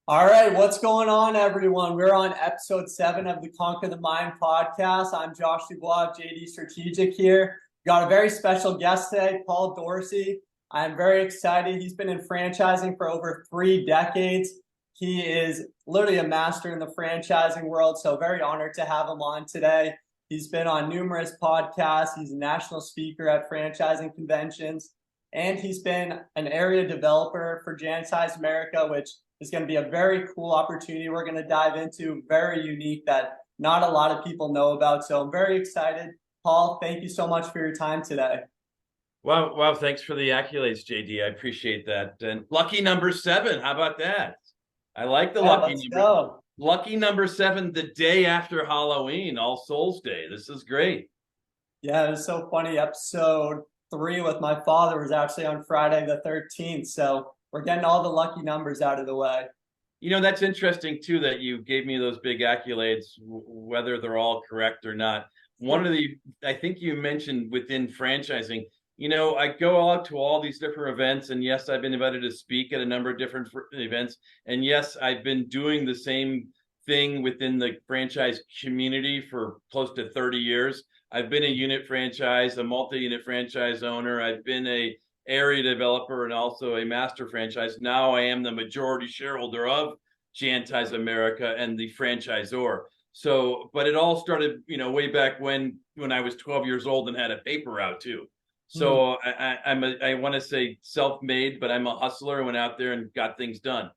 All right, what's going on, everyone? We're on episode 7 of the Conquer the Mind podcast. I'm Josh Dubois, JD Strategic here. Got a very special guest today, Paul Dorsey. I'm very excited. He's been in franchising for over 3 decades. He is literally a master in the franchising world, so very honored to have him on today. He's been on numerous podcasts. He's a national speaker at franchising conventions, and he's been an area developer for Franchise America, which is going to be a very cool opportunity we're going to dive into, very unique that not a lot of people know about. So I'm very excited. Paul, thank you so much for your time today. Well, thanks for the accolades, JD. I appreciate that. And lucky number 7, how about that? I like the lucky Let's number. go. Lucky number 7, the day after Halloween, All Souls Day. This is great. Yeah, it was so funny. Episode 3 with my father was actually on Friday the 13th. So we're getting all the lucky numbers out of the way. You know, that's interesting, too, that you gave me those big accolades, whether they're all correct or not. I think you mentioned within franchising, I go out to all these different events, and yes, I've been invited to speak at a number of different events. And yes, I've been doing the same thing within the franchise community for close to 30 years. I've been a unit franchise, a multi-unit franchise owner. I've been a area developer and also a master franchise. Now I am the majority shareholder of Franchise America and the franchisor. So, but it all started, way back when I was 12 years old and had a paper route too. So I want to say self-made, but I'm a hustler and went out there and got things done.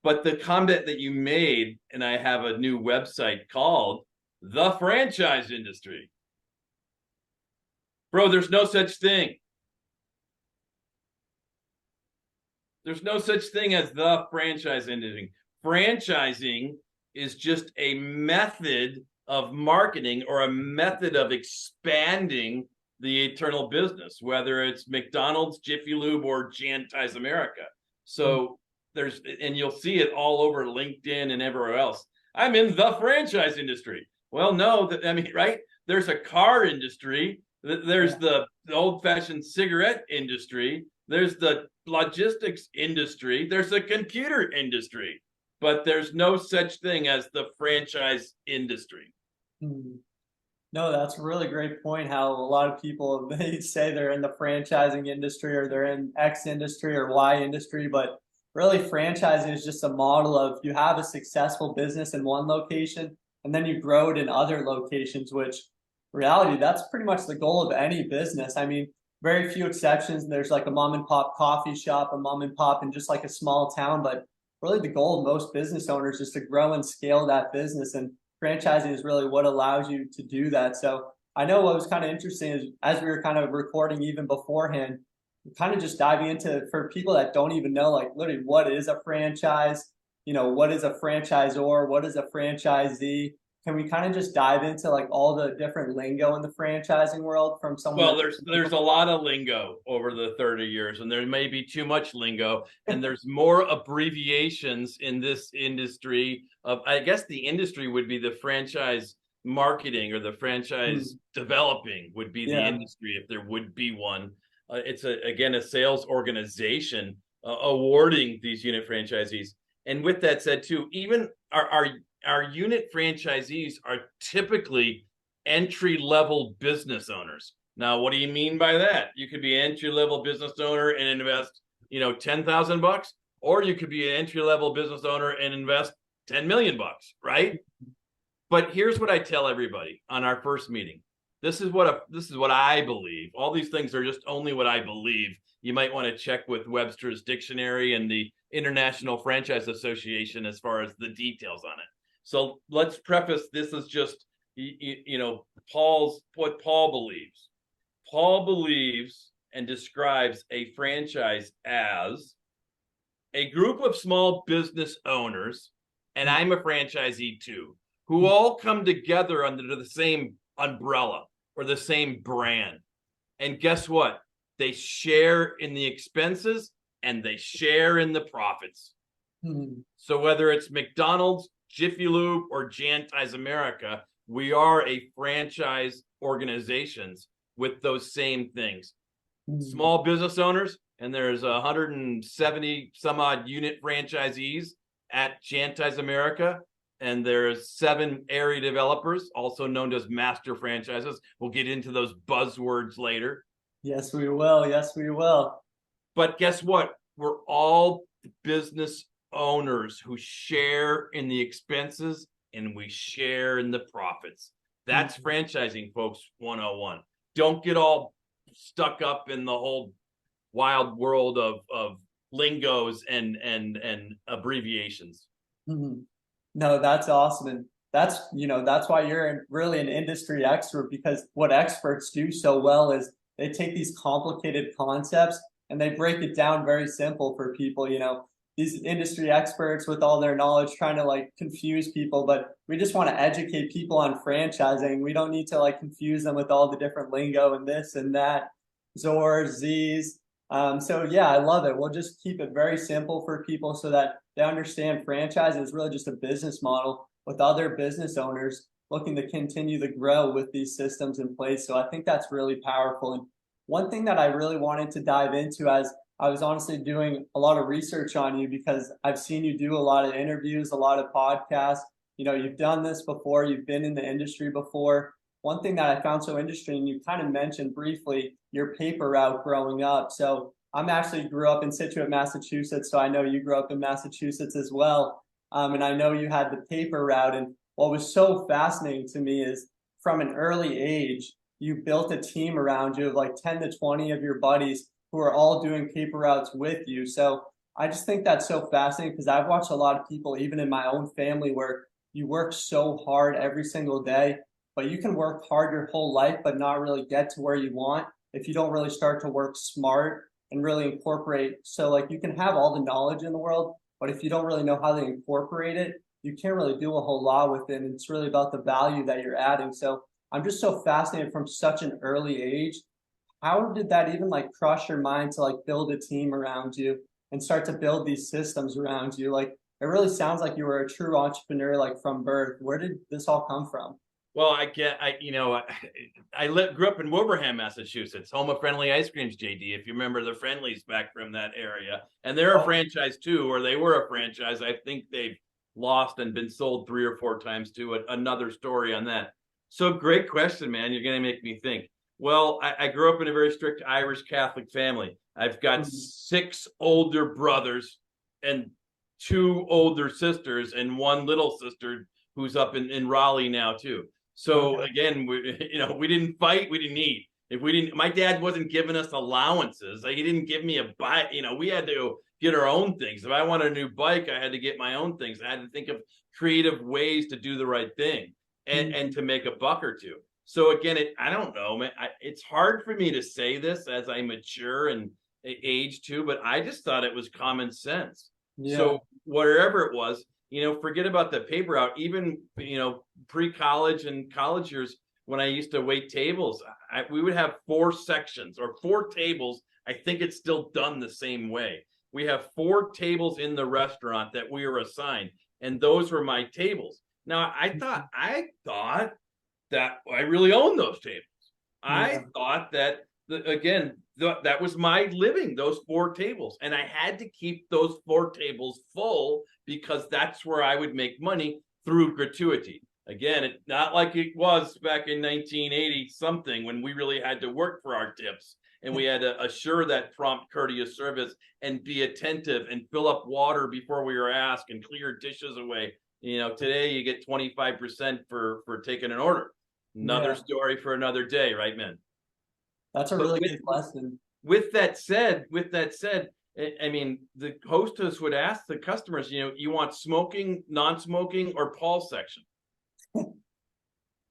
But the comment that you made, and I have a new website called The Franchise Industry. Bro, there's no such thing. There's no such thing as the franchise industry. Franchising is just a method of marketing or a method of expanding the eternal business, whether it's McDonald's, Jiffy Lube, or Franchise America. So and you'll see it all over LinkedIn and everywhere else. I'm in the franchise industry. Well, no, right? There's a car industry. There's the old-fashioned cigarette industry. There's the logistics industry. There's a computer industry, but there's no such thing as the franchise industry. No, that's a really great point. How a lot of people, they say they're in the franchising industry or they're in X industry or Y industry, but really franchising is just a model of you have a successful business in one location and then you grow it in other locations, which reality, that's pretty much the goal of any business. I mean, very few exceptions. There's like a mom and pop coffee shop, a mom and pop in just like a small town, but really the goal of most business owners is to grow and scale that business, and franchising is really what allows you to do that. So I know what was kind of interesting is as we were kind of recording even beforehand, kind of just diving into, for people that don't even know, like literally what is a franchise, what is a franchisor, what is a franchisee? Can we kind of just dive into like all the different lingo in the franchising world from someone? Well, there's a lot of lingo over the 30 years, and there may be too much lingo, and there's more abbreviations in this industry of, I guess the industry would be the franchise marketing, or the franchise developing would be the industry if there would be one. It's a sales organization awarding these unit franchisees. And with that said too, even our unit franchisees are typically entry-level business owners. Now, what do you mean by that? You could be an entry-level business owner and invest, $10,000, or you could be an entry-level business owner and invest $10 million, right? But here's what I tell everybody on our first meeting. This is what I believe. All these things are just only what I believe. You might want to check with Webster's Dictionary and the International Franchise Association as far as the details on it. So let's preface this as just, what Paul believes. Paul believes and describes a franchise as a group of small business owners, and I'm a franchisee too, who all come together under the same umbrella or the same brand. And guess what? They share in the expenses and they share in the profits. So whether it's McDonald's, Jiffy Lube, or Franchise America, we are a franchise organizations with those same things. Small business owners, and there's 170 some odd unit franchisees. at Jantize America, and there's 7 area developers, also known as master franchises. We'll get into those buzzwords later. Yes, we will. Yes, we will. But guess what? We're all business owners who share in the expenses and we share in the profits. That's franchising, folks, 101. Don't get all stuck up in the whole wild world of lingos and abbreviations. Mhm. No, that's awesome. And that's why you're really an industry expert, because what experts do so well is they take these complicated concepts and they break it down very simple for people. These industry experts with all their knowledge trying to like confuse people, but we just want to educate people on franchising. We don't need to like confuse them with all the different lingo and this and that, Zors, Z's. So yeah, I love it. We'll just keep it very simple for people so that they understand franchising is really just a business model with other business owners looking to continue to grow with these systems in place. So I think that's really powerful. And one thing that I really wanted to dive into, as I was honestly doing a lot of research on you, because I've seen you do a lot of interviews, a lot of podcasts. You've done this before, you've been in the industry before. One thing that I found so interesting, you kind of mentioned briefly your paper route growing up. So I'm actually grew up in Situate, Massachusetts. So I know you grew up in Massachusetts as well. And I know you had the paper route. And what was so fascinating to me is from an early age, you built a team around you of like 10 to 20 of your buddies who are all doing paper routes with you. So I just think that's so fascinating, because I've watched a lot of people, even in my own family, where you work so hard every single day, but you can work hard your whole life, but not really get to where you want if you don't really start to work smart and really incorporate. So like you can have all the knowledge in the world, but if you don't really know how to incorporate it, you can't really do a whole lot with it. And it's really about the value that you're adding. So I'm just so fascinated from such an early age. How did that even like cross your mind to like build a team around you and start to build these systems around you? Like it really sounds like you were a true entrepreneur, like from birth. Where did this all come from? Well, grew up in Wilbraham, Massachusetts, home of Friendly Ice Creams, JD. If you remember the Friendlies back from that area, and they're a franchise too, or they were a franchise. I think they've lost and been sold 3 or 4 times to another story on that. So great question, man. You're going to make me think. Well, I grew up in a very strict Irish Catholic family. I've got 6 older brothers and 2 older sisters and 1 little sister who's up in Raleigh now too. So again, we didn't fight, we didn't eat. If we didn't, my dad wasn't giving us allowances. He didn't give me a bike. We had to go get our own things. If I wanted a new bike, I had to get my own things. I had to think of creative ways to do the right thing and to make a buck or two. So again, I don't know, man. It's hard for me to say this as I mature and age too, but I just thought it was common sense. Yeah. So whatever it was, forget about the paper route. Even, pre-college and college years, when I used to wait tables, we would have 4 sections or 4 tables. I think it's still done the same way. We have 4 tables in the restaurant that we were assigned, and those were my tables. Now, I thought that I really owned those tables. I thought that, that was my living, those 4 tables. And I had to keep those 4 tables full because that's where I would make money through gratuity. Again, it's not like it was back in 1980 something when we really had to work for our tips and we had to assure that prompt, courteous service and be attentive and fill up water before we were asked and clear dishes away. Today you get 25% for taking an order. Another story for another day, right, man? That's a really good lesson. With that said, I mean, the hostess would ask the customers, you want smoking, non-smoking, or Paul section?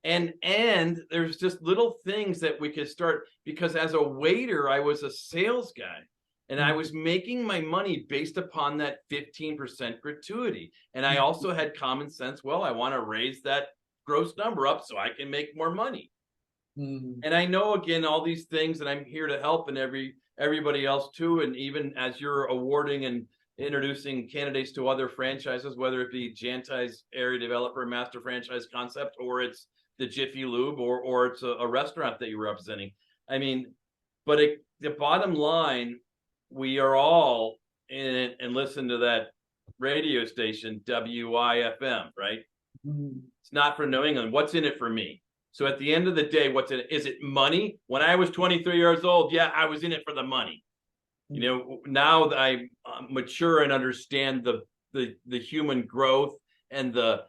and there's just little things that we could start, because as a waiter, I was a sales guy. And I was making my money based upon that 15% gratuity. And I also had common sense. Well, I want to raise that gross number up so I can make more money. And I know, again, all these things, and I'm here to help, and everybody else too. And even as you're awarding and introducing candidates to other franchises, whether it be Jantize area developer, master franchise concept, or it's the Jiffy Lube, or it's a restaurant that you're representing. I mean, but the bottom line, we are all in it, and listen to that radio station, WIFM, right? Mm. It's not for New England. What's in it for me? So at the end of the day, what's in it? Is it money? When I was 23 years old, yeah, I was in it for the money. You know, now that I mature and understand the human growth and the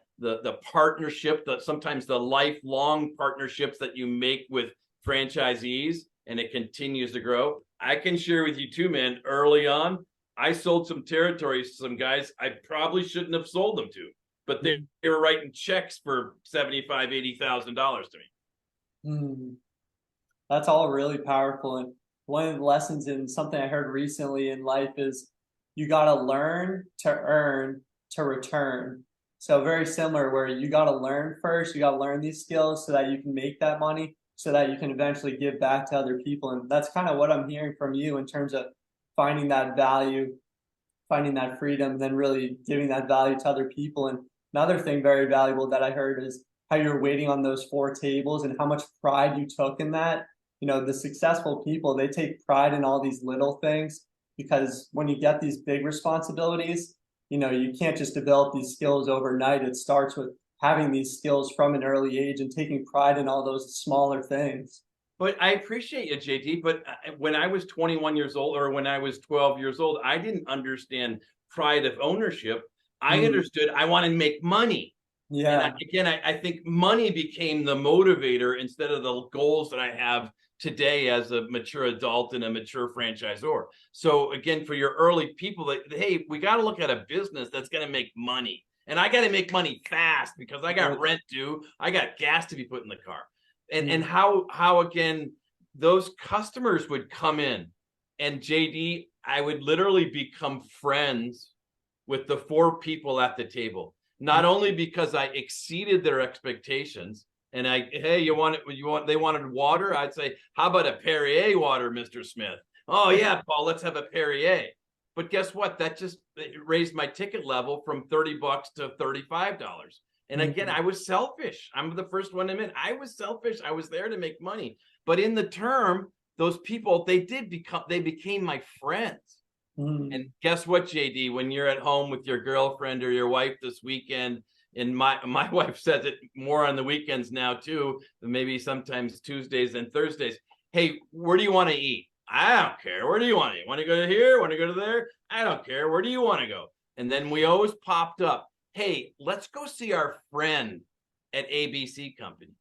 partnership, that sometimes the lifelong partnerships that you make with franchisees, and it continues to grow. I can share with you too, man. Early on, I sold some territories to some guys I probably shouldn't have sold them to, but they were writing checks for $75,000, $80,000 to me. Mm. That's all really powerful. And one of the lessons in something I heard recently in life is you got to learn to earn to return. So very similar where you got to learn first, you got to learn these skills so that you can make that money, so that you can eventually give back to other people. And that's kind of what I'm hearing from you in terms of finding that value, finding that freedom, then really giving that value to other people. And another thing very valuable that I heard is how you're waiting on those four tables and how much pride you took in that. You know, the successful people, they take pride in all these little things, because when you get these big responsibilities, you know, you can't just develop these skills overnight. It starts with having these skills from an early age and taking pride in all those smaller things. But I appreciate you, JT. But when I was 21 years old, or when I was 12 years old, I didn't understand pride of ownership. I understood I wanted to make money. Yeah. And I think money became the motivator instead of the goals that I have today as a mature adult and a mature franchisor. So again, for your early people, that hey, we got to look at a business that's going to make money. And I got to make money fast because I got rent due. I got gas to be put in the car. And how again, those customers would come in, and JD, I would literally become friends with the four people at the table. Not only because I exceeded their expectations, and hey, they wanted water. I'd say, how about a Perrier water, Mr. Smith? Oh yeah, Paul, let's have a Perrier. But guess what? That just raised my ticket level from $30 to $35. And again, I was selfish. I'm the first one to admit I was selfish. I was there to make money. But in the term, those people, they became my friends. And guess what, JD? When you're at home with your girlfriend or your wife this weekend, and my wife says it more on the weekends now too, maybe sometimes Tuesdays and Thursdays. Hey, where do you want to eat? I don't care. Where do you want to eat? Want to go to here? Want to go to there? I don't care. Where do you want to go? And then we always popped up. Hey, let's go see our friend at ABC Company.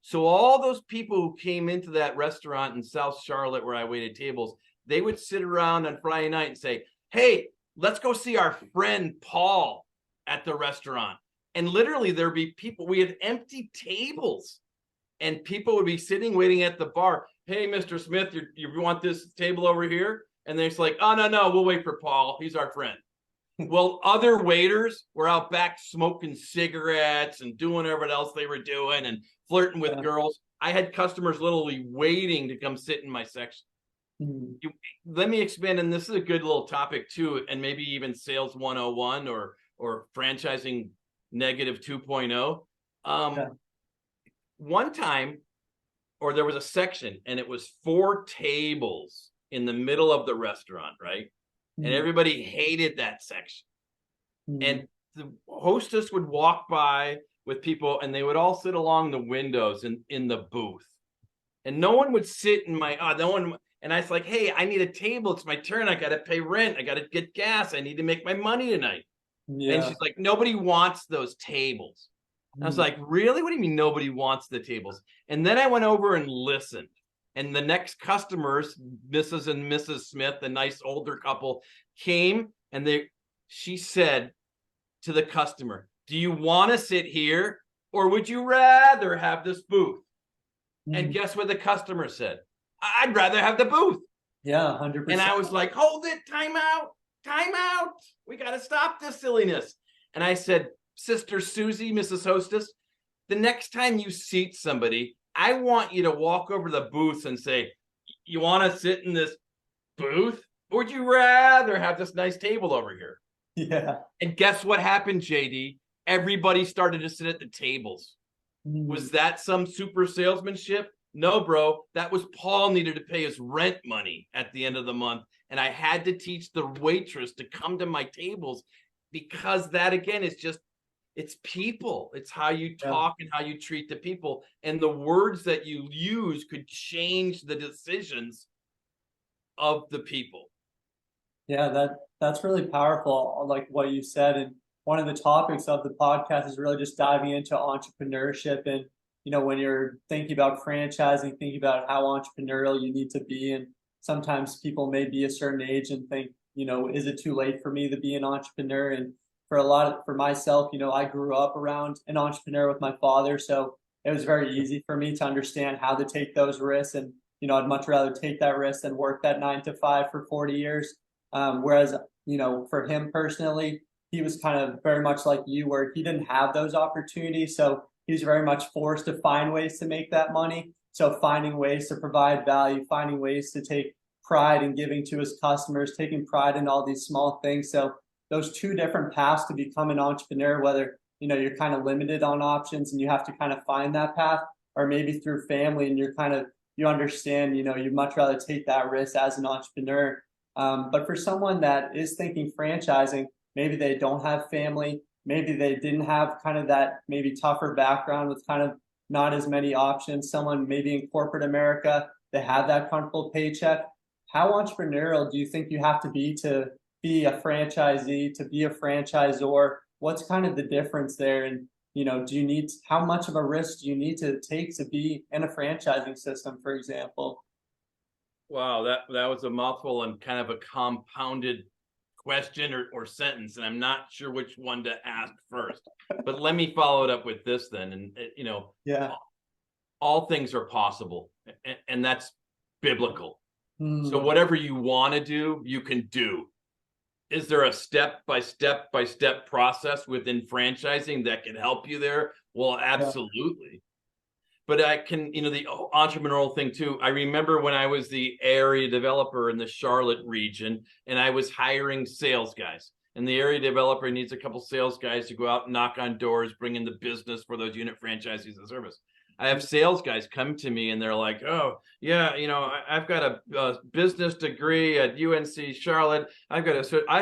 So all those people who came into that restaurant in South Charlotte where I waited tables, they would sit around on Friday night and say, hey, let's go see our friend Paul at the restaurant. And literally there'd be people, we had empty tables, and people would be sitting waiting at the bar. Hey, Mr. Smith, you want this table over here? And they're just like, oh, no, we'll wait for Paul. He's our friend. Well, other waiters were out back smoking cigarettes and doing whatever else they were doing and flirting with girls. I had customers literally waiting to come sit in my section. Let me expand, and this is a good little topic too, and maybe even sales 101 or franchising negative 2.0. One time, or there was a section, and it was 4 tables in the middle of the restaurant, right? And everybody hated that section. And the hostess would walk by with people, and they would all sit along the windows in the booth. And no one would sit in my, and I was like, hey, I need a table. It's my turn. I got to pay rent. I got to get gas. I need to make my money tonight. Yeah. And she's like, nobody wants those tables. I was like, really? What do you mean nobody wants the tables? And then I went over and listened. And the next customers, Mrs. and Mrs. Smith, a nice older couple, came, and she said to the customer, do you want to sit here, or would you rather have this booth? And guess what the customer said? I'd rather have the booth. Yeah, 100%. And I was like, hold it, time out. We got to stop this silliness. And I said, Sister Susie, Mrs. Hostess, the next time you seat somebody, I want you to walk over to the booths and say, you want to sit in this booth? Or would you rather have this nice table over here? Yeah. And guess what happened, JD? Everybody started to sit at the tables. Was that some super salesmanship? No, bro. That was Paul needed to pay his rent money at the end of the month. And I had to teach the waitress to come to my tables. because that again is just, it's people. It's how you Yeah. talk and how you treat the people. And the words that you use could change the decisions of the people. Yeah, that's really powerful, like what you said. And one of the topics of the podcast is really just diving into entrepreneurship. And, when you're thinking about franchising, thinking about how entrepreneurial you need to be. And sometimes people may be a certain age and think, is it too late for me to be an entrepreneur? And for myself, I grew up around an entrepreneur with my father. So it was very easy for me to understand how to take those risks. And, I'd much rather take that risk than work that 9 to 5 for 40 years. Whereas, for him personally, he was kind of very much like you, where he didn't have those opportunities. So he was very much forced to find ways to make that money. So finding ways to provide value, finding ways to take pride in giving to his customers, taking pride in all these small things. So those two different paths to become an entrepreneur, whether, you're kind of limited on options and you have to kind of find that path, or maybe through family and you understand, you'd much rather take that risk as an entrepreneur. But for someone that is thinking franchising, maybe they don't have family, maybe they didn't have kind of that maybe tougher background with kind of not as many options. Someone maybe in corporate America, they have that comfortable paycheck. How entrepreneurial do you think you have to be a franchisee, to be a franchisor? What's kind of the difference there? And, how much of a risk do you need to take to be in a franchising system, for example? Wow, that was a mouthful and kind of a compounded question or sentence, and I'm not sure which one to ask first. But let me follow it up with this then. And Yeah. all things are possible, and that's biblical. So Hmm. whatever you want to do, you can do. Is there a step-by-step process within franchising that can help you there? Well, Yeah. absolutely. But I can, the entrepreneurial thing too. I remember when I was the area developer in the Charlotte region, and I was hiring sales guys. And the area developer needs a couple sales guys to go out and knock on doors, bring in the business for those unit franchisees and service. I have sales guys come to me and they're like, "Oh, yeah, I've got a business degree at UNC Charlotte. I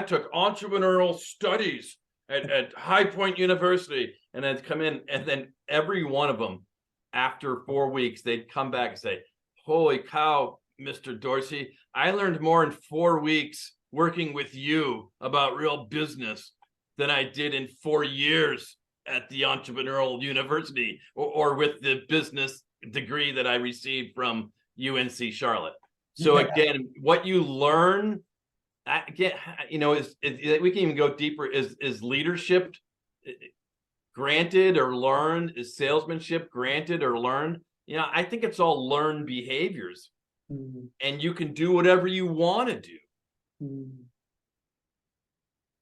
took entrepreneurial studies at High Point University," and I'd come in, and then every one of them, after 4 weeks, they'd come back and say, "Holy cow, Mr. Dorsey, I learned more in 4 weeks working with you about real business than I did in 4 years at the entrepreneurial university or with the business degree that I received from UNC Charlotte." So Yeah. again, what you learn, again, we can even go deeper. Is leadership granted or learned? Is salesmanship granted or learned? I think it's all learned behaviors, Mhm. and you can do whatever you want to do. Mhm.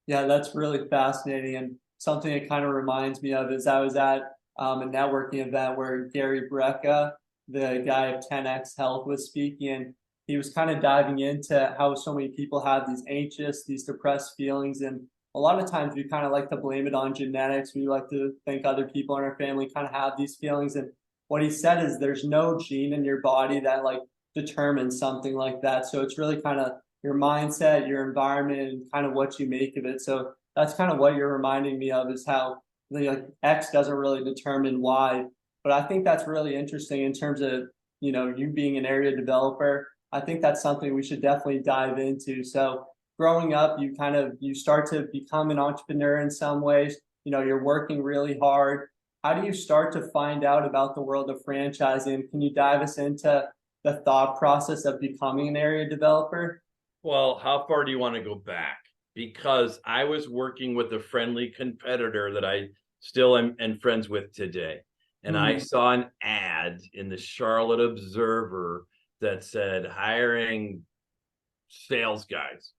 Yeah, that's really fascinating. And something it kind of reminds me of is I was at a networking event where Gary Brecka, the guy of 10X Health, was speaking. And he was kind of diving into how so many people have these anxious, these depressed feelings. And a lot of times we kind of like to blame it on genetics. We like to think other people in our family kind of have these feelings. And what he said is there's no gene in your body that like determines something like that. So it's really kind of your mindset, your environment, and kind of what you make of it. So that's kind of what you're reminding me of, is how like X doesn't really determine Y. But I think that's really interesting in terms of, you being an area developer. I think that's something we should definitely dive into. So growing up, you start to become an entrepreneur in some ways. You're working really hard. How do you start to find out about the world of franchising? Can you dive us into the thought process of becoming an area developer? Well, how far do you want to go back? Because I was working with a friendly competitor that I still am friends with today. And I Mhm. saw an ad in the Charlotte Observer that said hiring sales guys,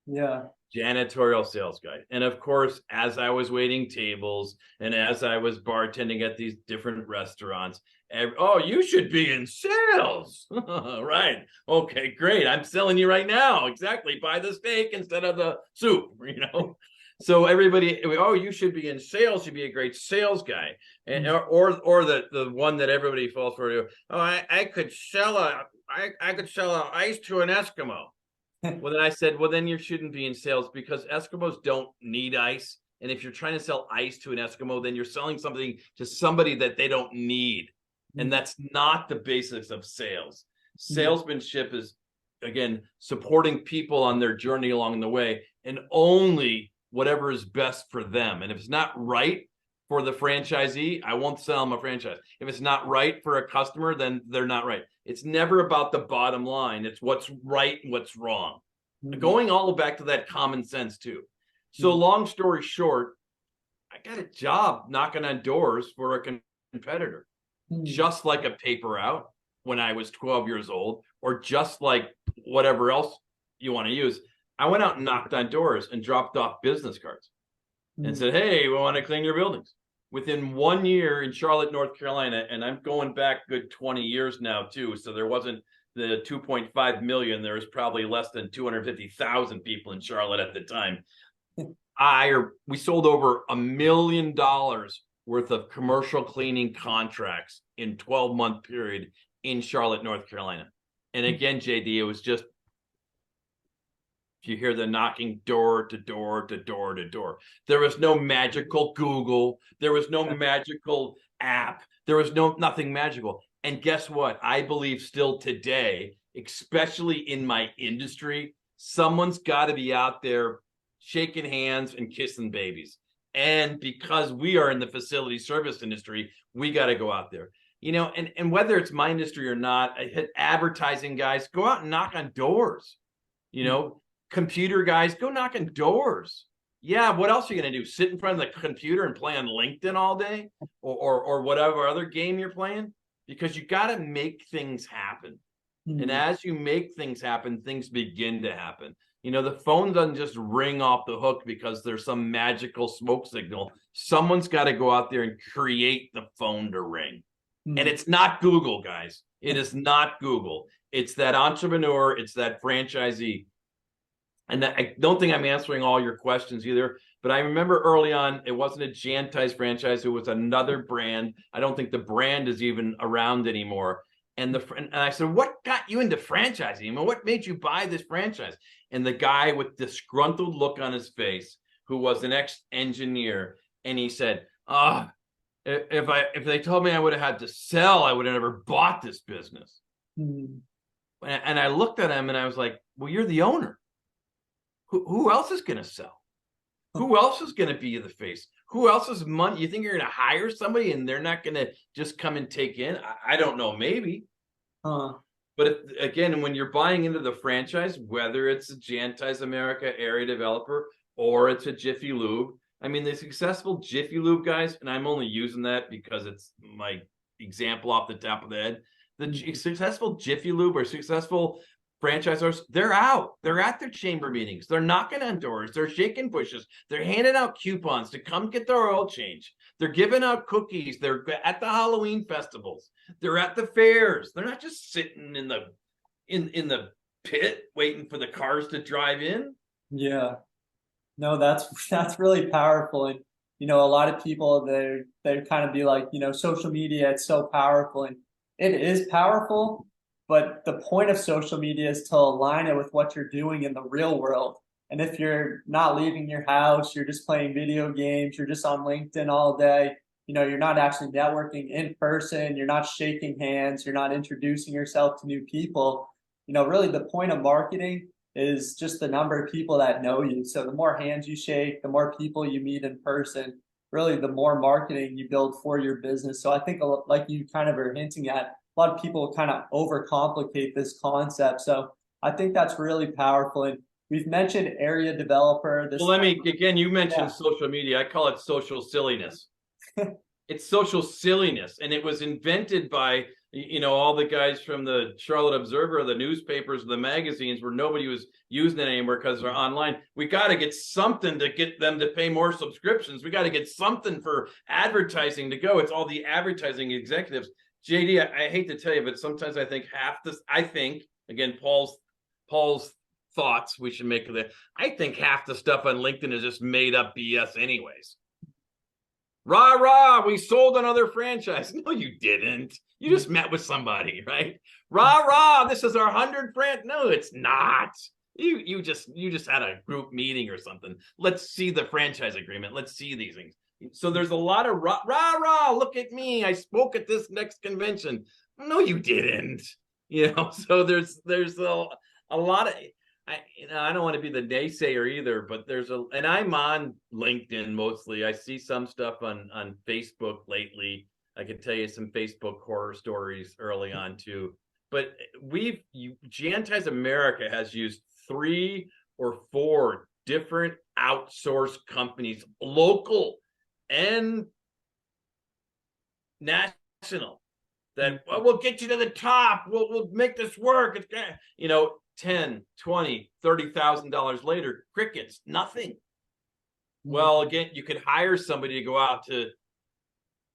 Yeah. janitorial sales guy. And of course, as I was waiting tables and as I was bartending at these different restaurants, oh, you should be in sales. Right. Okay, great. I'm selling you right now. Exactly. Buy the steak instead of the soup. So everybody, oh, you should be in sales. You'd be a great sales guy. And or the one that everybody falls for. Oh, I could sell a ice to an Eskimo. Well, then I said, well, then you shouldn't be in sales because Eskimos don't need ice. And if you're trying to sell ice to an Eskimo, then you're selling something to somebody that they don't need. And that's not the basics of sales. Salesmanship is, again, supporting people on their journey along the way and only whatever is best for them. And if it's not right for the franchisee, I won't sell them a franchise. If it's not right for a customer, then they're not right. It's never about the bottom line. It's what's right and what's wrong. Going all back to that common sense too. So long story short, I got a job knocking on doors for a competitor, just like a paper out when I was 12 years old, or just like whatever else you want to use. I went out and knocked on doors and dropped off business cards and said, hey, we want to clean your buildings. Within 1 year in Charlotte, North Carolina, and I'm going back good 20 years now too, so there wasn't the 2.5 million, there was probably less than 250,000 people in Charlotte at the time. We sold over $1 million worth of commercial cleaning contracts in 12-month period in Charlotte, North Carolina. And again, JD, it was just, you hear the knocking door to door to door to door. There was no magical Google. There was no magical app. There was nothing magical. And guess what? I believe still today, especially in my industry, someone's got to be out there shaking hands and kissing babies. And because we are in the facility service industry, we got to go out there. And whether it's my industry or not, I hit advertising guys, go out and knock on doors. Computer guys, go knock on doors. Yeah, what else are you going to do? Sit in front of the computer and play on LinkedIn all day or whatever other game you're playing? Because you got to make things happen. And as you make things happen, things begin to happen. The phone doesn't just ring off the hook because there's some magical smoke signal. Someone's got to go out there and create the phone to ring. And it's not Google, guys. It is not Google. It's that entrepreneur. It's that franchisee. And I don't think I'm answering all your questions either, but I remember early on, it wasn't a Janti's franchise. It was another brand. I don't think the brand is even around anymore. And I said, what got you into franchising? I mean, what made you buy this franchise? And the guy with disgruntled look on his face, who was an ex-engineer, and he said, if they told me I would have had to sell, I would have never bought this business. And I looked at him and I was like, well, you're the owner. Who else is going to sell? Who else is going to be the face? Who else is money? You think you're going to hire somebody and they're not going to just come and take in? I don't know, maybe. But again, when you're buying into the franchise, whether it's a Janti's America area developer or it's a Jiffy Lube, I mean, the successful Jiffy Lube guys, and I'm only using that because it's my example off the top of the head. The successful Jiffy Lube or successful franchisors, they're out. They're at their chamber meetings. They're knocking on doors. They're shaking bushes. They're handing out coupons to come get their oil change. They're giving out cookies. They're at the Halloween festivals. They're at the fairs. They're not just sitting in the pit waiting for the cars to drive in. Yeah. No, that's really powerful. And a lot of people they kind of be like, social media, it's so powerful, and it is powerful. But the point of social media is to align it with what you're doing in the real world. And if you're not leaving your house, you're just playing video games, you're just on LinkedIn all day, you're not actually networking in person, you're not shaking hands, you're not introducing yourself to new people. Really the point of marketing is just the number of people that know you. So the more hands you shake, the more people you meet in person, really the more marketing you build for your business. So I think, like you kind of are hinting at, a lot of people kind of overcomplicate this concept. So I think that's really powerful. And we've mentioned area developer. You mentioned social media. I call it social silliness. It's social silliness. And it was invented by, all the guys from the Charlotte Observer, the newspapers, the magazines, where nobody was using it anymore because they're online. We got to get something to get them to pay more subscriptions. We got to get something for advertising to go. It's all the advertising executives. JD, I hate to tell you, but sometimes I think again, Paul's thoughts we should make of that. I think half the stuff on LinkedIn is just made up BS anyways. Rah, rah, we sold another franchise. No, you didn't. You just met with somebody, right? Rah, rah, this is our 100th franchise. No, it's not. You just had a group meeting or something. Let's see the franchise agreement. Let's see these things. So there's a lot of rah rah. Look at me. I spoke at this next convention. No, you didn't. So there's a lot of I don't want to be the naysayer either, but and I'm on LinkedIn mostly. I see some stuff on Facebook lately. I could tell you some Facebook horror stories early on too. But Jantize America has used 3 or 4 different outsourced companies, local and national, that we'll get you to the top. We'll make this work. It's gonna, $10, $20, $30,000 later, crickets, nothing. Well, again, you could hire somebody to go out to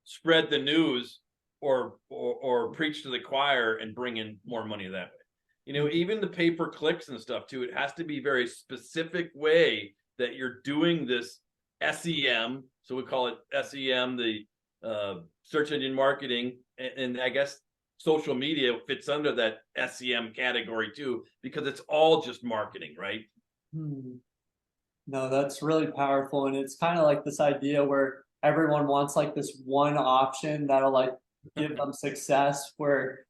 spread the news or preach to the choir and bring in more money that way. Even the pay-per-clicks and stuff too, it has to be very specific way that you're doing this SEM. So we call it SEM, the search engine marketing, and I guess social media fits under that SEM category too, because it's all just marketing, right? No, that's really powerful. And it's kind of like this idea where everyone wants like this one option that'll like give them success, where,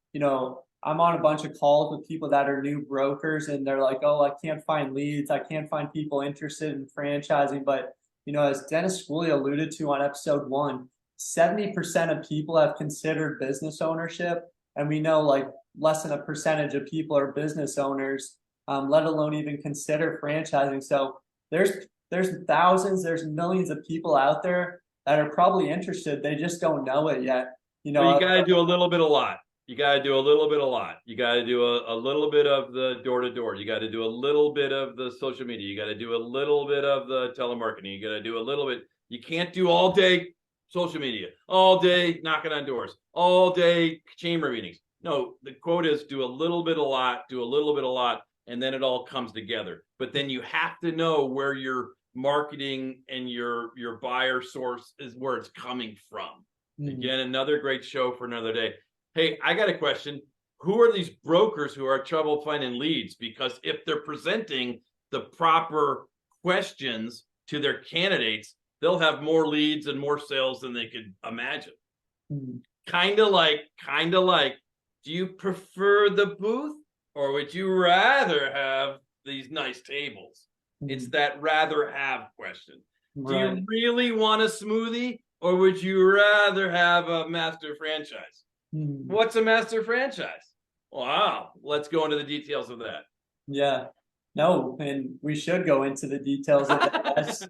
I'm on a bunch of calls with people that are new brokers and they're like, oh, I can't find leads. I can't find people interested in franchising. But, as Dennis Schooley alluded to on episode 1, 70% of people have considered business ownership. And we know like less than a percentage of people are business owners, let alone even consider franchising. So there's thousands, there's millions of people out there that are probably interested. They just don't know it yet. But you got to do a little bit a lot. You got to do a little bit a lot. You got to do a little bit of the door-to-door. You got to do a little bit of the social media. You got to do a little bit of the telemarketing. You got to do a little bit. You can't do all day social media, all day knocking on doors, all day chamber meetings. No, the quote is do a little bit a lot, do a little bit a lot, and then it all comes together. But then you have to know where your marketing and your buyer source is, where it's coming from. Again, another great show for another day. Hey, I got a question. Who are these brokers who are trouble finding leads? Because if they're presenting the proper questions to their candidates, they'll have more leads and more sales than they could imagine. Kind of like, do you prefer the booth or would you rather have these nice tables? It's that rather have question. Right. Do you really want a smoothie or would you rather have a master franchise? What's a master franchise? Wow, let's go into the details of that. Yeah. No, and we should go into the details of that.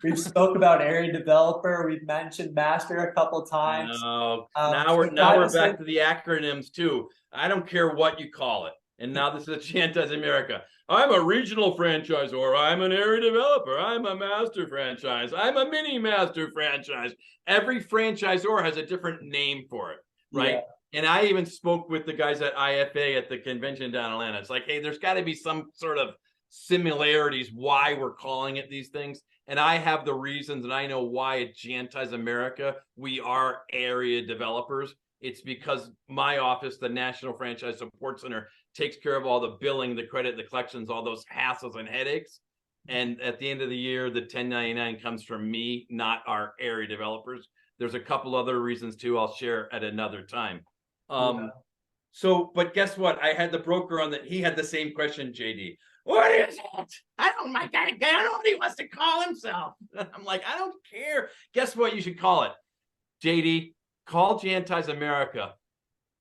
We've spoke about area developer. We've mentioned master a couple times. No. Now we're back to the acronyms too. I don't care what you call it. And now this is a Jantize America. I'm a regional franchisor. I'm an area developer. I'm a master franchise. I'm a mini master franchise. Every franchisor has a different name for it, right? Yeah. And I even spoke with the guys at IFA at the convention down in Atlanta. It's like, hey, there's got to be some sort of similarities why we're calling it these things. And I have the reasons, and I know why at Jantize America we are area developers. It's because my office, the National Franchise Support Center, takes care of all the billing, the credit, the collections, all those hassles and headaches. And at the end of the year, the 1099 comes from me, not our area developers. There's a couple other reasons too I'll share at another time. So, but guess what? I had the broker on he had the same question, JD. What is it? I don't know what he wants to call himself. I'm like, I don't care. Guess what you should call it? JD, call Jantize America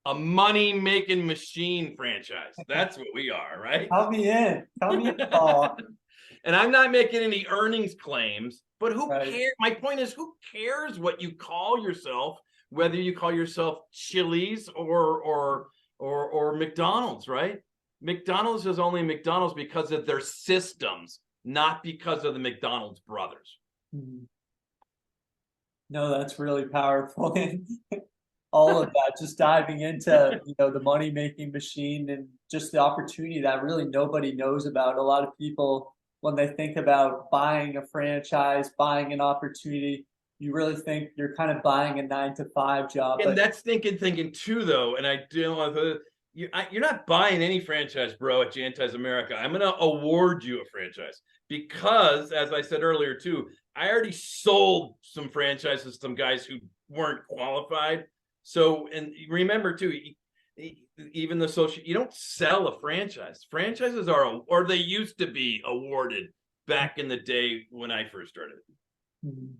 a money-making machine franchise. That's what we are, right? Come in, Paul. And I'm not making any earnings claims, but who cares? My point is, who cares what you call yourself, whether you call yourself Chili's or McDonald's, right? McDonald's is only McDonald's because of their systems, not because of the McDonald's brothers. No, that's really powerful. All of that, just diving into the money-making machine and just the opportunity that really nobody knows about. A lot of people, when they think about buying a franchise, buying an opportunity, you really think you're kind of buying a 9-to-5 job. And that's thinking too, though. And I do you're not buying any franchise, bro, at Janti's America. I'm going to award you a franchise because, as I said earlier, too, I already sold some franchises to some guys who weren't qualified. So, and remember, too, even the social, you don't sell a franchise. Franchises are, or they used to be awarded back in the day when I first started. Mhm.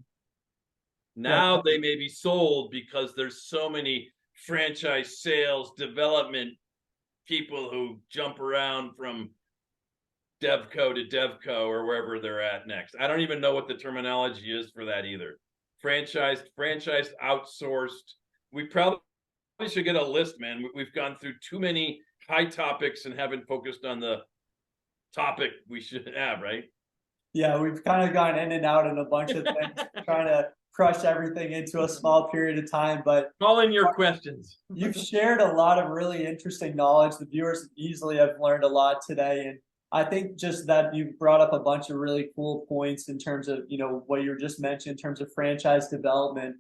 Yeah, Now they may be sold because there's so many franchise sales development people who jump around from devco to devco or wherever they're at next. I don't even know what the terminology is for that either. Franchised, outsourced. We probably should get a list, man. We've gone through too many high topics and haven't focused on the topic we should have, right? yeah, we've kind of gone in and out in a bunch of things, trying to crush everything into a small period of time. But Call in your questions. you've shared a lot of really interesting knowledge. The viewers easily have learned a lot today. And I think just that you brought up a bunch of really cool points in terms of, what you were just mentioned in terms of franchise development.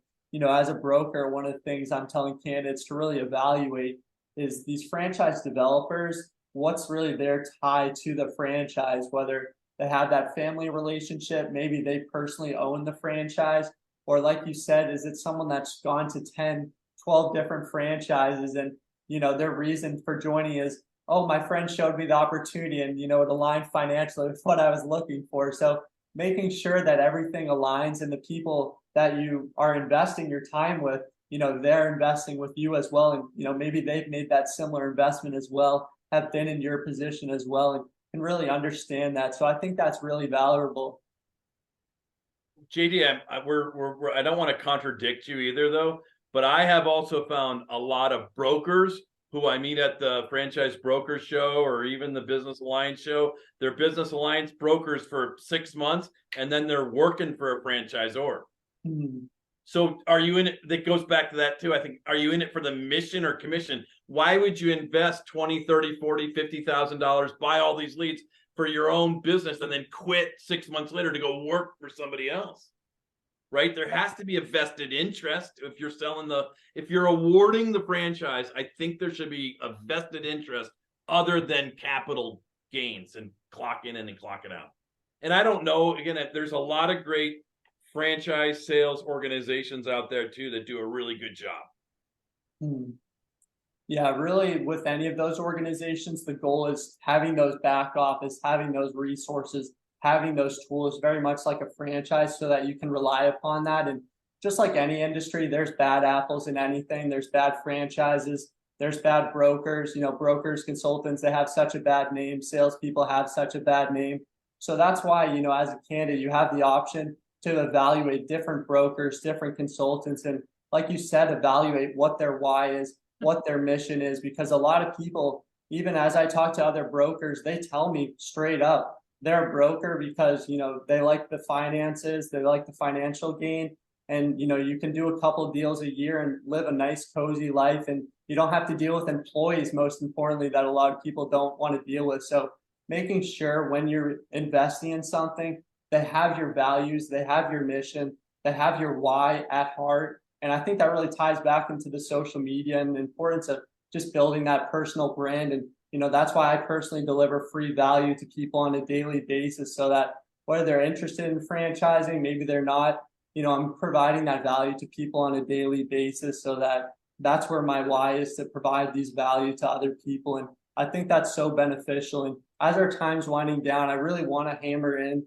As a broker, one of the things I'm telling candidates to really evaluate is these franchise developers, what's really their tie to the franchise, whether they have that family relationship, maybe they personally own the franchise, or like you said, is it someone that's gone to 10, 12 different franchises and their reason for joining is, oh, my friend showed me the opportunity and it aligned financially with what I was looking for. So making sure that everything aligns and the people that you are investing your time with, they're investing with you as well. And maybe they've made that similar investment as well, have been in your position as well, and can really understand that. So I think that's really valuable. JD, I don't want to contradict you either, though, but I have also found a lot of brokers who I meet at the Franchise Broker Show or even the Business Alliance Show. They're Business Alliance brokers for 6 months, and then they're working for a franchisor. Hmm. So are you in it? That goes back to that too. I think, are you in it for the mission or commission? Why would you invest 20, 30, 40, $50,000, buy all these leads for your own business and then quit 6 months later to go work for somebody else? Right? There has to be a vested interest if you're if you're awarding the franchise. I think there should be a vested interest other than capital gains and clock in and clock it out. And I don't know, again, there's a lot of great franchise sales organizations out there too that do a really good job. Hmm. Yeah, really, with any of those organizations, the goal is having those back office, having those resources, having those tools, very much like a franchise, so that you can rely upon that. And just like any industry, there's bad apples in anything. There's bad franchises. There's bad brokers. Brokers, consultants, they have such a bad name. Salespeople have such a bad name. So that's why, as a candidate, you have the option to evaluate different brokers, different consultants, and like you said, evaluate what their why is, what their mission is, because a lot of people, even as I talk to other brokers, they tell me straight up they're a broker because they like the finances, they like the financial gain, and you can do a couple deals a year and live a nice cozy life, and you don't have to deal with employees, most importantly, that a lot of people don't want to deal with. So making sure when you're investing in something, they have your values, they have your mission, they have your why at heart. And I think that really ties back into the social media and the importance of just building that personal brand. And, that's why I personally deliver free value to people on a daily basis so that whether they're interested in franchising, maybe they're not, I'm providing that value to people on a daily basis so that that's where my why is, to provide these value to other people. And I think that's so beneficial. And as our time's winding down, I really want to hammer in,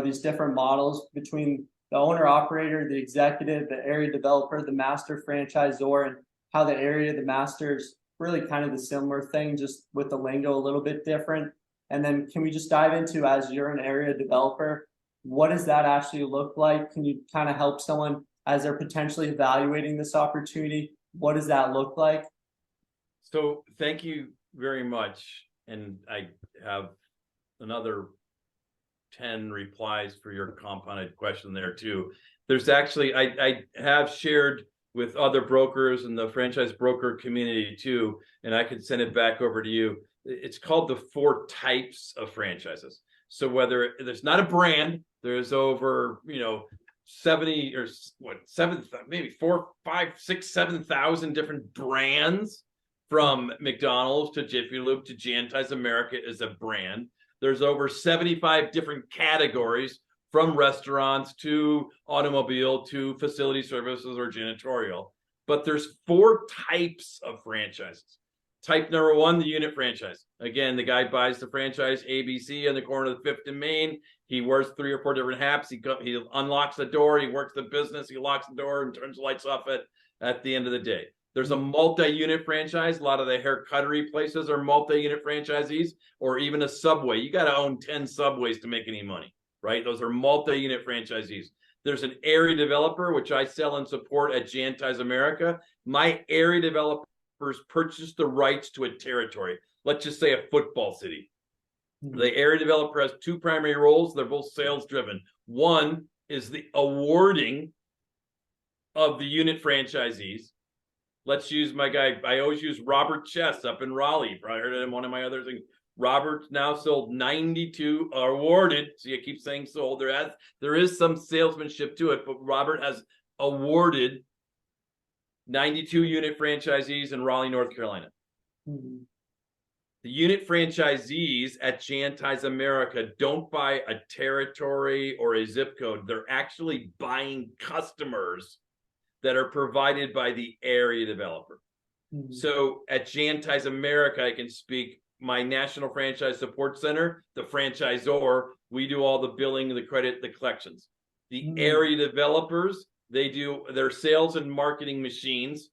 these different models between the owner operator, the executive, the area developer, the master franchisor, and how the area, the master's really kind of the similar thing, just with the lingo a little bit different. And then can we just dive into, as you're an area developer, what does that actually look like? Can you kind of help someone as they're potentially evaluating this opportunity? What does that look like? So thank you very much. And I have another 10 replies for your compounded question there too. There's actually, I have shared with other brokers in the franchise broker community too, and I could send it back over to you. It's called the 4 types of franchises. So whether there's not a brand, there's over, 70 or what, 7, maybe 4, 5, 6, 7,000 different brands from McDonald's to Jiffy Lube to Jantais America is a brand. There's over 75 different categories, from restaurants to automobile to facility services or janitorial. But there's 4 types of franchises. Type number 1, the unit franchise. Again, the guy buys the franchise ABC on the corner of the 5th and Main. He wears 3 or 4 different hats. He unlocks the door. He works the business. He locks the door and turns the lights off at the end of the day. There's a multi-unit franchise. A lot of the hair cuttery places are multi-unit franchisees, or even a Subway. You got to own 10 Subways to make any money, right? Those are multi-unit franchisees. There's an area developer, which I sell and support at Jantais America. My area developers purchase the rights to a territory. Let's just say a football city. The area developer has 2 primary roles. They're both sales driven. One is the awarding of the unit franchisees. Let's use my guy. I always use Robert Chess up in Raleigh. I heard it in one of my other things. Robert now sold 92 awarded. See, I keep saying sold. There is some salesmanship to it, but Robert has awarded 92 unit franchisees in Raleigh, North Carolina. Mm-hmm. The unit franchisees at Jantais America don't buy a territory or a zip code. They're actually buying customers that are provided by the area developer. Mm-hmm. So at Jantais America, I can speak my National Franchise Support Center, the franchisor, we do all the billing, the credit, the collections. The area developers, they do their sales and marketing machines,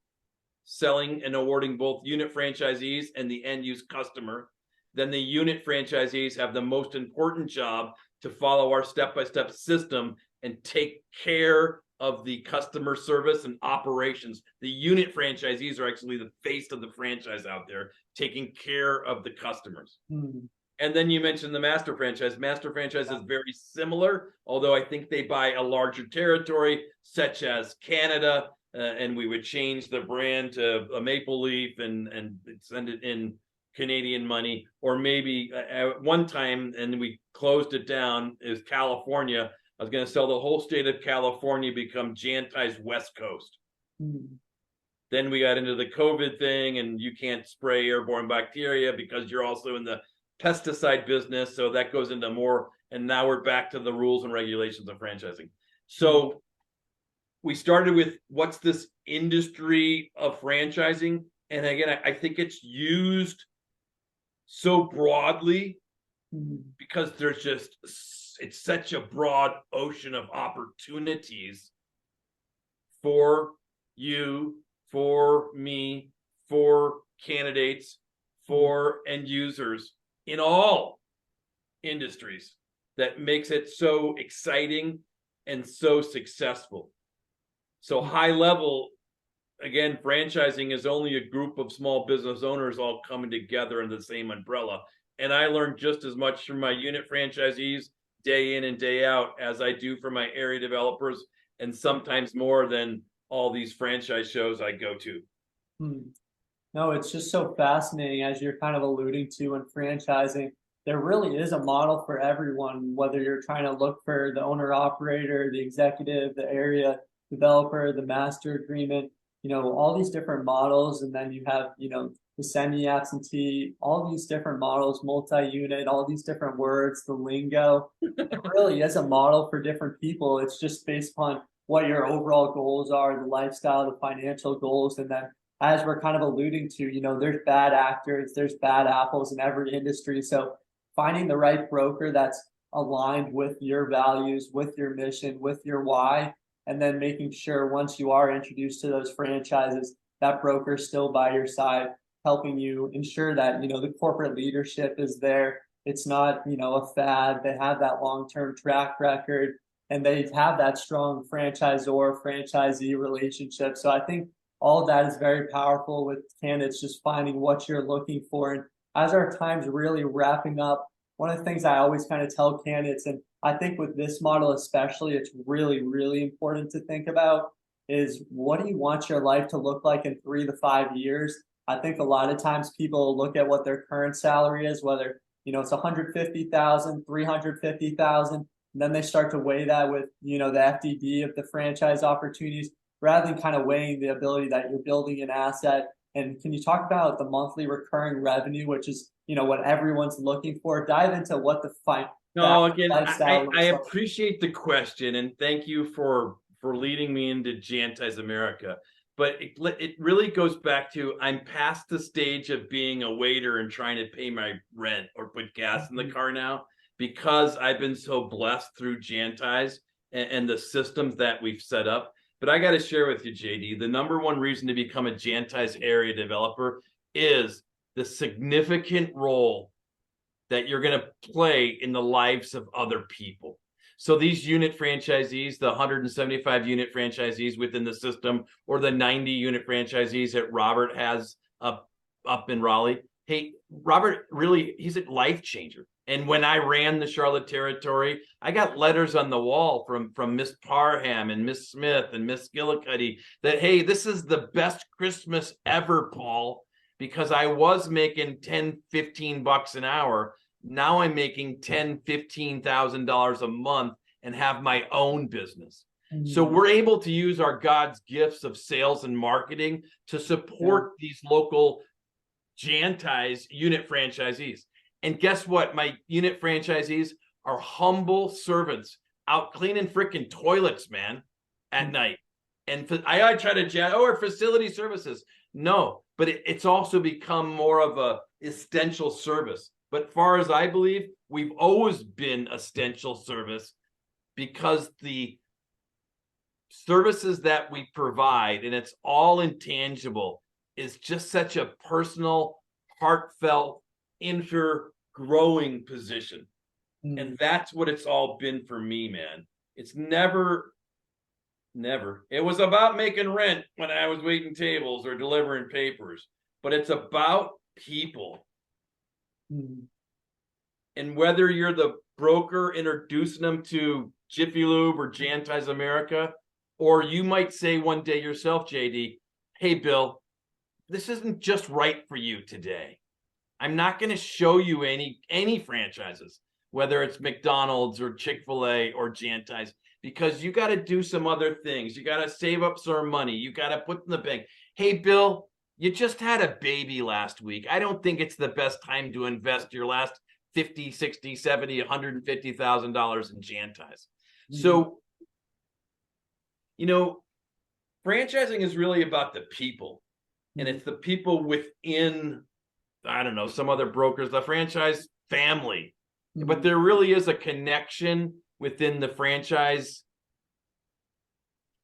selling and awarding both unit franchisees and the end use customer. Then the unit franchisees have the most important job to follow our step-by-step system and take care of the customer service and operations. The unit franchisees are actually the face of the franchise out there, taking care of the customers. And then you mentioned the master franchise. Master franchise is very similar, although I think they buy a larger territory, such as Canada, and we would change the brand to a maple leaf and send it in Canadian money. Or maybe at one time, and we closed it down, is California. I was going to sell the whole state of California, become Jantais West Coast. Then we got into the COVID thing, and you can't spray airborne bacteria because you're also in the pesticide business. So that goes into more, and now we're back to the rules and regulations of franchising. So we started with what's this industry of franchising? And again, I think it's used so broadly because there's just, it's such a broad ocean of opportunities for you, for me, for candidates, for end users in all industries, that makes it so exciting and so successful. So high level, again, franchising is only a group of small business owners all coming together in the same umbrella. And I learned just as much from my unit franchisees day in and day out as I do for my area developers, and sometimes more than all these franchise shows I go to. No, it's just so fascinating, as you're kind of alluding to in franchising. There really is a model for everyone, whether you're trying to look for the owner operator, the executive, the area developer, the master agreement, all these different models. And then you have, the semi-absentee, all these different models, multi-unit, all these different words, the lingo. It really is a model for different people. It's just based upon what your overall goals are, the lifestyle, the financial goals. And then, as we're kind of alluding to, there's bad actors, there's bad apples in every industry. So finding the right broker that's aligned with your values, with your mission, with your why, and then making sure once you are introduced to those franchises, that broker's still by your side, helping you ensure that, the corporate leadership is there. It's not, a fad. They have that long-term track record, and they have that strong franchisor-franchisee relationship. So I think all of that is very powerful with candidates, just finding what you're looking for. And as our time's really wrapping up, one of the things I always kind of tell candidates, and I think with this model especially, it's really, really important to think about, is what do you want your life to look like in 3 to 5 years? I think a lot of times people look at what their current salary is, whether, it's 150,000, 350,000, and then they start to weigh that with, the FDD of the franchise opportunities, rather than kind of weighing the ability that you're building an asset, And can you talk about the monthly recurring revenue, which is, what everyone's looking for? Dive into what that No, again, lifestyle I looks like. appreciate the question, and thank you for leading me into Jantize America. But it really goes back to, I'm past the stage of being a waiter and trying to pay my rent or put gas in the car now, because I've been so blessed through Jantize and the systems that we've set up. But I got to share with you, JD, the number one reason to become a Jantize area developer is the significant role that you're going to play in the lives of other people. So these unit franchisees, the 175 unit franchisees within the system, or the 90 unit franchisees that Robert has up in Raleigh. Hey, Robert, really, he's a life changer. And when I ran the Charlotte territory, I got letters on the wall from Miss Parham and Miss Smith and Miss Gillicuddy that, hey, this is the best Christmas ever, Paul, because I was making 10, 15 bucks an hour. Now I'm making $10,000, $15,000 a month and have my own business. So we're able to use our God's gifts of sales and marketing to support these local Jantize unit franchisees. And guess what? My unit franchisees are humble servants out cleaning freaking toilets, man, at night. And I try to or facility services. No, but it's also become more of a essential service. But far as I believe, we've always been essential service, because the services that we provide, and it's all intangible, is just such a personal, heartfelt, inter-growing position. And that's what it's all been for me, man. It's never. It was about making rent when I was waiting tables or delivering papers, but it's about people. And whether you're the broker introducing them to Jiffy Lube or Jantize America, or you might say one day yourself, JD, hey, Bill, this isn't just right for you today. I'm not going to show you any franchises, whether it's McDonald's or Chick-fil-A or Jantize, because you got to do some other things. You got to save up some money. You got to put in the bank. Hey, Bill, you just had a baby last week. I don't think it's the best time to invest your last $50, $60, $70, $150,000 in Jantize. So, franchising is really about the people. And it's the people within, I don't know, some other brokers, the franchise family. But there really is a connection within the franchise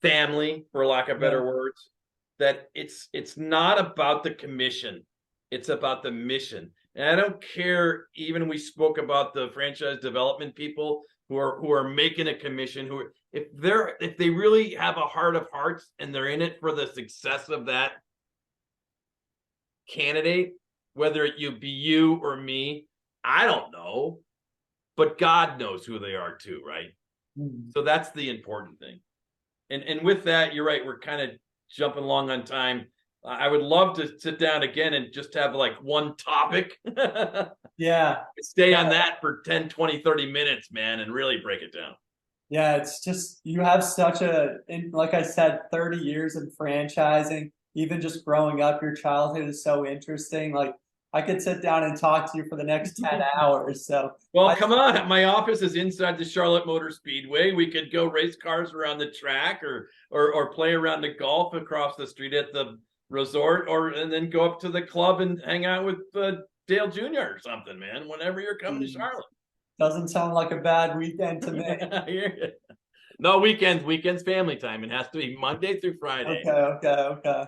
family, for lack of better words, that it's not about the commission. It's about the mission. And I don't care, even we spoke about the franchise development people who are making a commission, if they really have a heart of hearts and they're in it for the success of that candidate, whether it be you or me, I don't know, but God knows who they are too, right? So that's the important thing. And with that, you're right, we're kind of jumping along on time. I would love to sit down again and just have like one topic. Stay on that for 10, 20, 30 minutes, man, and really break it down. Yeah, it's just, you have like I said, 30 years in franchising. Even just growing up, your childhood is so interesting. Like, I could sit down and talk to you for the next 10 hours. So, well, come on. My office is inside the Charlotte Motor Speedway. We could go race cars around the track, or play around the golf across the street at the resort, and then go up to the club and hang out with Dale Jr. or something, man, whenever you're coming to Charlotte. Doesn't sound like a bad weekend to me. No, weekends family time. It has to be Monday through Friday. Okay.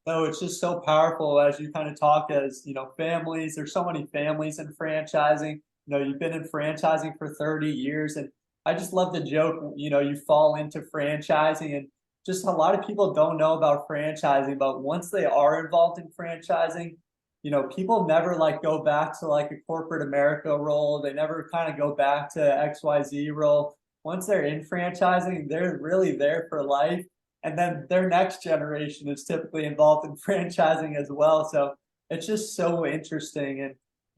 No, it's just so powerful as you kind of talk as, families. There's so many families in franchising. You've been in franchising for 30 years, and I just love the joke, you fall into franchising, and just a lot of people don't know about franchising, but once they are involved in franchising, people never go back to a corporate America role. They never kind of go back to XYZ role. Once they're in franchising, they're really there for life. And then their next generation is typically involved in franchising as well. So it's just so interesting. And,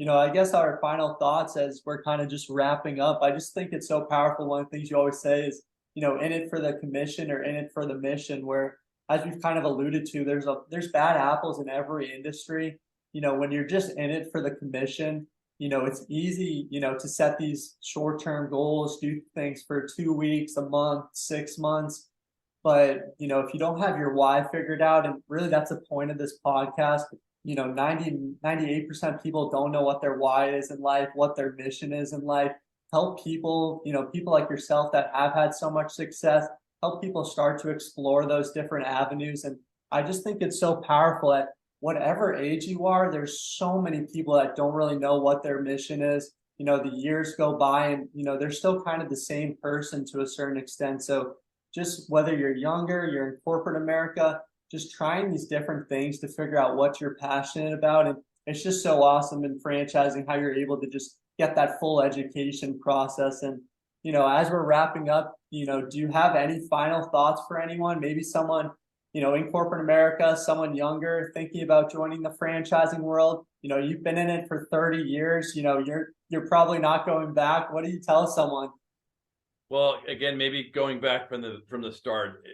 I guess our final thoughts as we're kind of just wrapping up, I just think it's so powerful. One of the things you always say is, in it for the commission or in it for the mission, where, as we've kind of alluded to, there's bad apples in every industry. When you're just in it for the commission, it's easy, to set these short-term goals, do things for 2 weeks, a month, 6 months. But, if you don't have your why figured out, and really that's the point of this podcast, 98% of people don't know what their why is in life, what their mission is in life. Help people, people like yourself that have had so much success, help people start to explore those different avenues. And I just think it's so powerful at whatever age you are. There's so many people that don't really know what their mission is. The years go by and, they're still kind of the same person to a certain extent. So just whether you're younger, you're in corporate America, just trying these different things to figure out what you're passionate about. And it's just so awesome in franchising how you're able to just get that full education process. And, as we're wrapping up, do you have any final thoughts for anyone? Maybe someone, in corporate America, someone younger thinking about joining the franchising world. You've been in it for 30 years, you're probably not going back. What do you tell someone? Well, again, maybe going back from the start,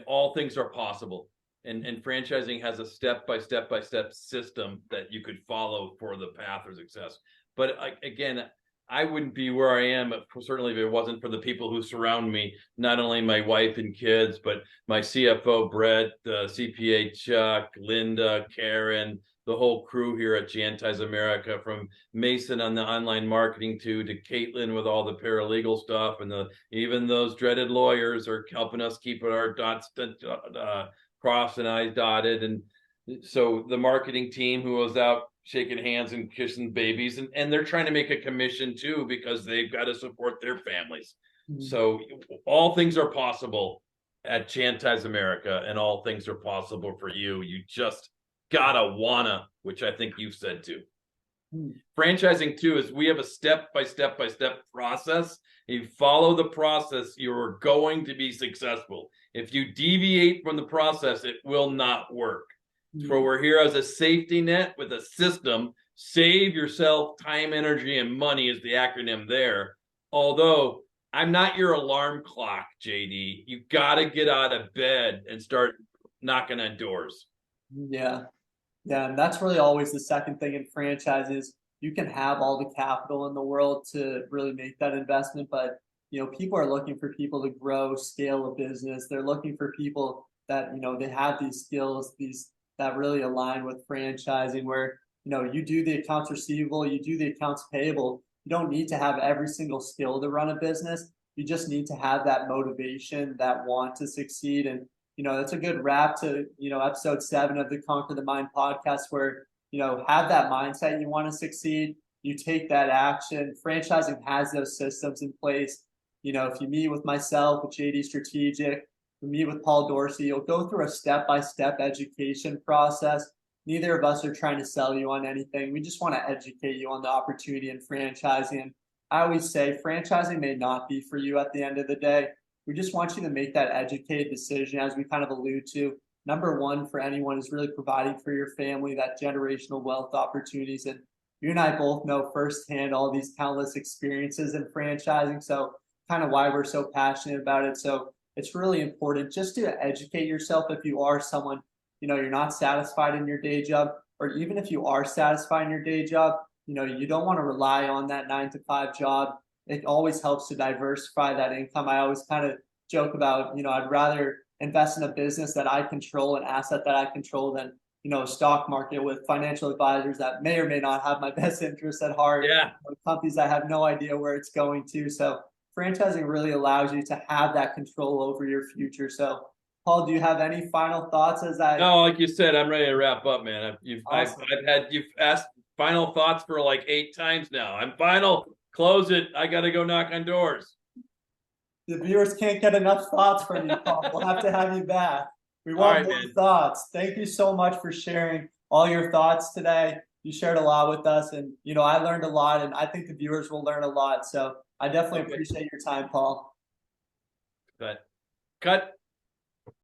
all things are possible. And franchising has a step-by-step system that you could follow for the path of success. But again, I wouldn't be where I am, certainly if it wasn't for the people who surround me, not only my wife and kids, but my CFO, Brett, CPA, Chuck, Linda, Karen, the whole crew here at Jantize America, from Mason on the online marketing to Caitlin with all the paralegal stuff, and even those dreaded lawyers are helping us keep our dots crossed and I's dotted. And so the marketing team who was out shaking hands and kissing babies, and they're trying to make a commission too because they've got to support their families. Mm-hmm. So all things are possible at Jantize America, and all things are possible for you. You just gotta wanna, which I think you've said too. Franchising too is we have a step-by-step process. If you follow the process, you're going to be successful. If you deviate from the process, it will not work. So we're here as a safety net with a system. Save yourself time, energy, and money is the acronym there. Although I'm not your alarm clock, JD. You got to get out of bed and start knocking on doors. Yeah. Yeah. And that's really always the second thing in franchises. You can have all the capital in the world to really make that investment, but people are looking for people to grow, scale a business. They're looking for people that, they have these skills, that really align with franchising, where you do the accounts receivable, you do the accounts payable. You don't need to have every single skill to run a business. You just need to have that motivation, that want to succeed. And that's a good wrap to episode 7 of the Conquer the Mind podcast, where have that mindset, you want to succeed, you take that action. Franchising has those systems in place. If you meet with myself, with JD Strategic, we meet with Paul Dorsey, you'll go through a step-by-step education process. Neither of us are trying to sell you on anything. We just want to educate you on the opportunity in franchising. And I always say franchising may not be for you at the end of the day. We just want you to make that educated decision, as we kind of allude to. Number one for anyone is really providing for your family that generational wealth opportunities. And you and I both know firsthand all these countless experiences in franchising. So kind of why we're so passionate about it. So it's really important just to educate yourself. If you are someone, you're not satisfied in your day job, or even if you are satisfied in your day job, you don't want to rely on that 9-to-5 job. It always helps to diversify that income. I always kind of joke about, I'd rather invest in a business that I control, an asset that I control, than, a stock market with financial advisors that may or may not have my best interests at heart. Yeah. Companies that have no idea where it's going to. So franchising really allows you to have that control over your future. So, Paul, do you have any final thoughts as I? No, like you said, I'm ready to wrap up, man. You've asked final thoughts for like 8 times now. I'm final. Close it. I got to go knock on doors. The viewers can't get enough thoughts from you, Paul. We'll have to have you back. We want more thoughts. Thank you so much for sharing all your thoughts today. You shared a lot with us, and I learned a lot, and I think the viewers will learn a lot. So I definitely appreciate your time, Paul. Cut.